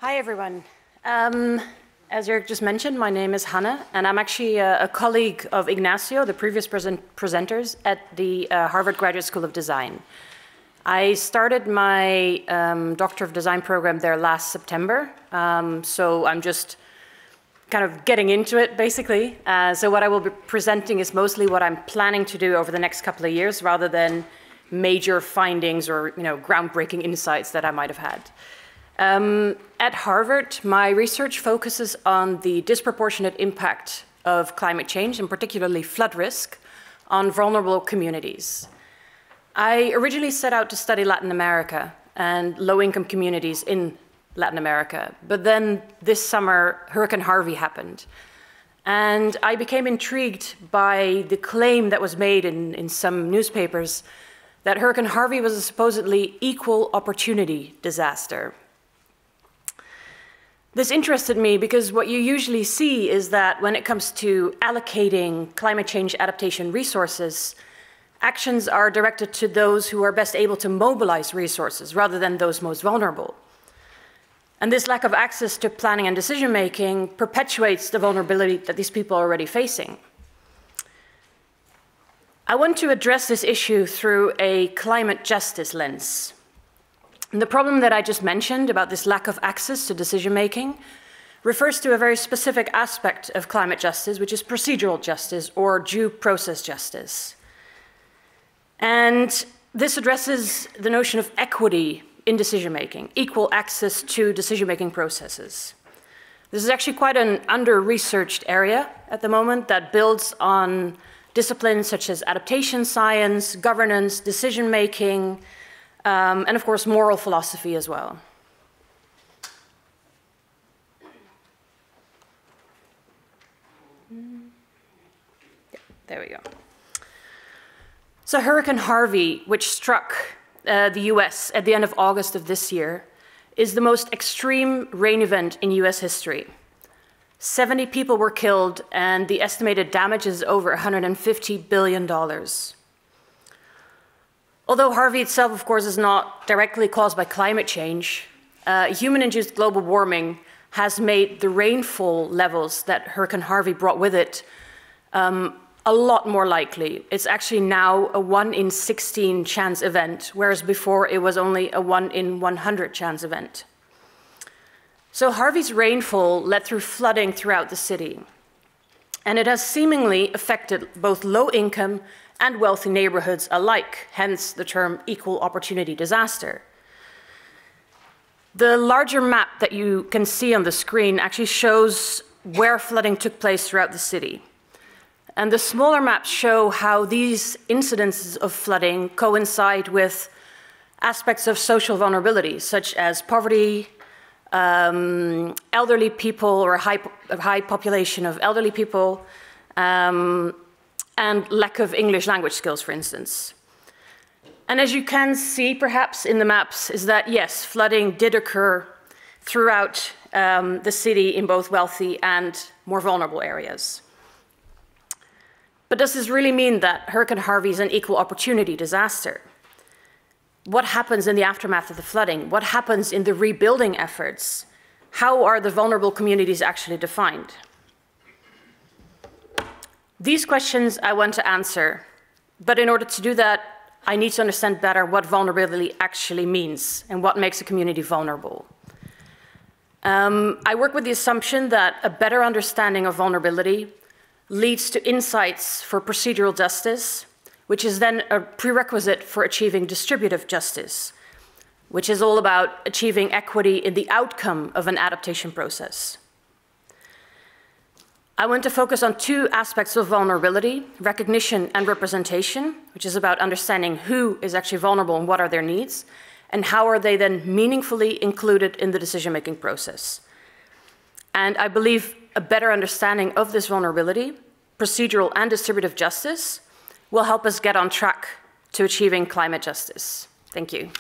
Hi, everyone. As Eric just mentioned, my name is Hannah, and I'm actually a colleague of Ignacio, the previous presenters at the Harvard Graduate School of Design. I started my Doctor of Design program there last September, so I'm just kind of getting into it, basically. So what I will be presenting is mostly what I'm planning to do over the next couple of years, rather than major findings or groundbreaking insights that I might have had. At Harvard, my research focuses on the disproportionate impact of climate change, and particularly flood risk, on vulnerable communities. I originally set out to study Latin America and low-income communities in Latin America, but then this summer, Hurricane Harvey happened. And I became intrigued by the claim that was made in some newspapers that Hurricane Harvey was a supposedly equal opportunity disaster. This interested me because what you usually see is that when it comes to allocating climate change adaptation resources, actions are directed to those who are best able to mobilize resources rather than those most vulnerable. And this lack of access to planning and decision-making perpetuates the vulnerability that these people are already facing. I want to address this issue through a climate justice lens. And the problem that I just mentioned about this lack of access to decision-making refers to a very specific aspect of climate justice, which is procedural justice or due process justice. And this addresses the notion of equity in decision-making, equal access to decision-making processes. This is actually quite an under-researched area at the moment that builds on disciplines such as adaptation science, governance, decision-making, and of course, moral philosophy as well. There we go. So Hurricane Harvey, which struck the US at the end of August of this year, is the most extreme rain event in US history. 70 people were killed, and the estimated damage is over $150 billion. Although Harvey itself, of course, is not directly caused by climate change, human-induced global warming has made the rainfall levels that Hurricane Harvey brought with it a lot more likely. It's actually now a 1 in 16 chance event, whereas before it was only a 1 in 100 chance event. So Harvey's rainfall led through flooding throughout the city, and it has seemingly affected both low-income and wealthy neighborhoods alike, hence the term equal opportunity disaster. The larger map that you can see on the screen actually shows where flooding took place throughout the city. And the smaller maps show how these incidences of flooding coincide with aspects of social vulnerability, such as poverty, elderly people, or a high population of elderly people, and lack of English language skills, for instance. And as you can see, perhaps, in the maps, is that, yes, flooding did occur throughout the city in both wealthy and more vulnerable areas. But does this really mean that Hurricane Harvey is an equal opportunity disaster? What happens in the aftermath of the flooding? What happens in the rebuilding efforts? How are the vulnerable communities actually defined? These questions I want to answer, but in order to do that, I need to understand better what vulnerability actually means and what makes a community vulnerable. I work with the assumption that a better understanding of vulnerability leads to insights for procedural justice, which is then a prerequisite for achieving distributive justice, which is all about achieving equity in the outcome of an adaptation process. I want to focus on two aspects of vulnerability: recognition and representation, which is about understanding who is actually vulnerable and what are their needs, and how are they then meaningfully included in the decision-making process. And I believe a better understanding of this vulnerability, procedural and distributive justice, will help us get on track to achieving climate justice. Thank you.